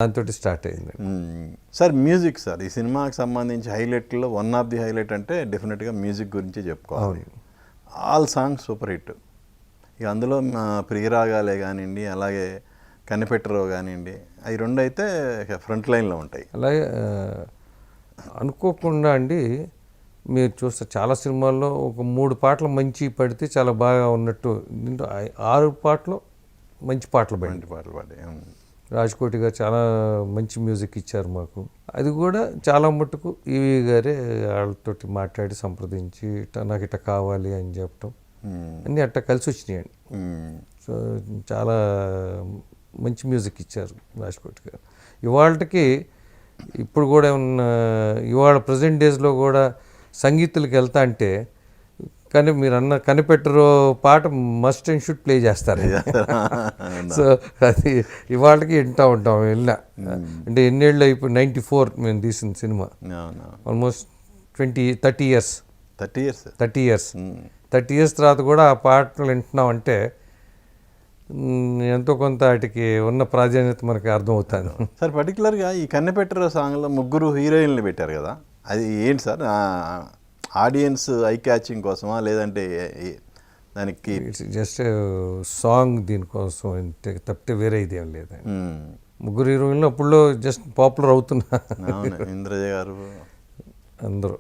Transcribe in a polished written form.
దాంతో స్టార్ట్ అయింది. Sir music sir ఈ సినిమాకి సంబంధించి హైలైట్లో వన్ ఆఫ్ ది హైలైట్ అంటే డెఫినెట్గా మ్యూజిక్ గురించి చెప్పుకోవాలి. All songs super hit. ఇక అందులో ప్రియరాగాలే కానివ్వండి, అలాగే కనిపెట్టరో కానివ్వండి, అవి రెండు అయితే ఫ్రంట్ లైన్లో ఉంటాయి. అలాగే అనుకోకుండా అండి మీరు చూస్తే చాలా సినిమాల్లో ఒక 3 పాటలు మంచి పడితే చాలా బాగా ఉన్నట్టు, దీంట్లో 6 పాటలు మంచి పాటలు పడ్డాయి. రాజ్కోటి గారు చాలా మంచి మ్యూజిక్ ఇచ్చారు మాకు. అది కూడా చాలా మట్టుకు ఈవి గారే వాళ్ళతోటి మాట్లాడి సంప్రదించి నాకు ఇట్లా కావాలి అని చెప్పటం అన్నీ అట్లా కలిసి వచ్చినాయండి. సో చాలా మంచి మ్యూజిక్ ఇచ్చారు రాజ్కోటి గారు. ఇవాళకి ఇప్పుడు కూడా ఉన్న ఇవాళ ప్రజెంట్ డేస్లో కూడా సంగీతులకు వెళ్తా అంటే కానీ మీరు అన్న కనిపెట్టరు పాట మస్ట్ అండ్ షుడ్ ప్లే చేస్తారు. సో అది ఇవాళకి వింటూ ఉంటాం. వెళ్ళినా అంటే ఎన్నేళ్ళు అయిపోయి 94 మేము తీసిన సినిమా, ఆల్మోస్ట్ 30 ఇయర్స్ తర్వాత కూడా ఆ పాటలు వింటున్నాం అంటే ఎంతో కొంత వాటికి ఉన్న ప్రాధాన్యత మనకి అర్థమవుతుంది. సార్ పర్టికులర్గా ఈ కన్నెపెట్టరు సాంగ్లో 3 హీరోయిన్లు పెట్టారు కదా, అది ఏంటి సార్? ఆడియన్స్ ఐ క్యాచింగ్ కోసమా లేదంటే దానికి జస్ట్ సాంగ్ దీనికోసం తప్పితే వేరే ఇదేం లేదండి. 3 హీరోయిన్లు అప్పుడులో జస్ట్ పాపులర్ అవుతున్నా ఇంద్రజ గారు అందరూ